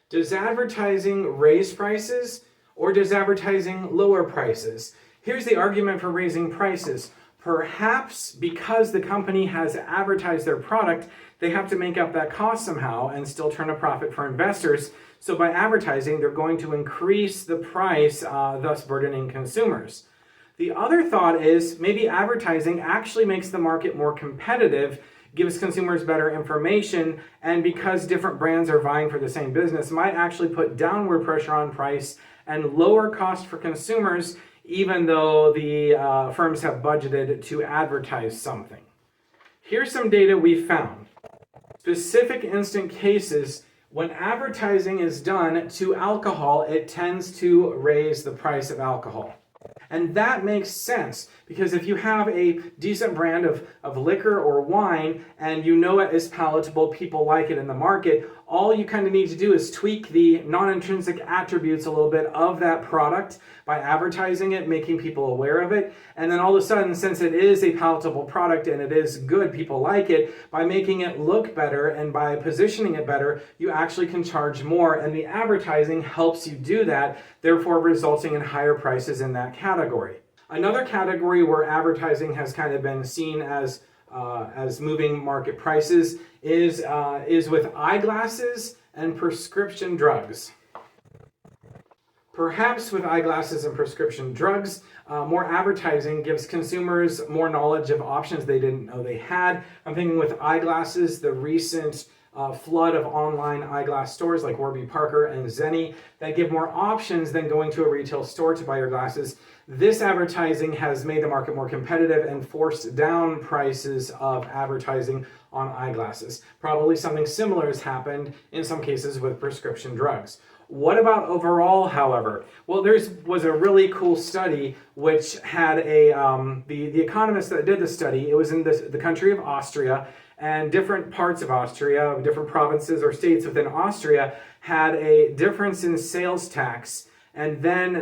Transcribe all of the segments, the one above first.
Does advertising raise prices or does advertising lower prices? Here's the argument for raising prices. Perhaps because the company has advertised their product, they have to make up that cost somehow and still turn a profit for investors. So by advertising, they're going to increase the price, thus burdening consumers. The other thought is maybe advertising actually makes the market more competitive, gives consumers better information, and because different brands are vying for the same business, might actually put downward pressure on price and lower cost for consumers, even though the firms have budgeted to advertise something. Here's some data we found. Specific instant cases, when advertising is done to alcohol, it tends to raise the price of alcohol. And that makes sense because if you have a decent brand of liquor or wine and you know it is palatable, people like it in the market, all you kind of need to do is tweak the non-intrinsic attributes a little bit of that product by advertising it, making people aware of it. And then all of a sudden, since it is a palatable product and it is good, people like it, by making it look better and by positioning it better, you actually can charge more. And the advertising helps you do that, therefore resulting in higher prices in that category. Another category where advertising has kind of been seen as moving market prices is with eyeglasses and prescription drugs. Perhaps with eyeglasses and prescription drugs, more advertising gives consumers more knowledge of options they didn't know they had. I'm thinking with eyeglasses, the recent flood of online eyeglass stores like Warby Parker and Zenni that give more options than going to a retail store to buy your glasses. This advertising has made the market more competitive and forced down prices of advertising on eyeglasses. Probably something similar has happened in some cases with prescription drugs. What about overall, however? Well, there was a really cool study which had the economist that did the study. It was in the country of Austria, and different parts of Austria, different provinces or states within Austria had a difference in sales tax. And then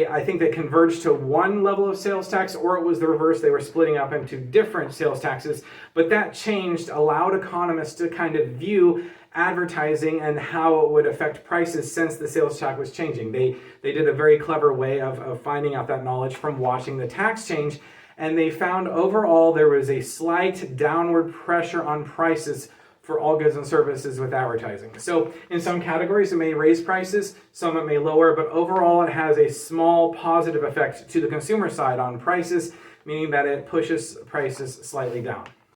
I think they converged to one level of sales tax, or it was the reverse. They were splitting up into different sales taxes. But that changed, allowed economists to kind of view advertising and how it would affect prices since the sales tax was changing. They did a very clever way of finding out that knowledge from watching the tax change. And they found overall there was a slight downward pressure on prices for all goods and services with advertising. So in some categories it may raise prices, some it may lower, but overall it has a small positive effect to the consumer side on prices, meaning that it pushes prices slightly down.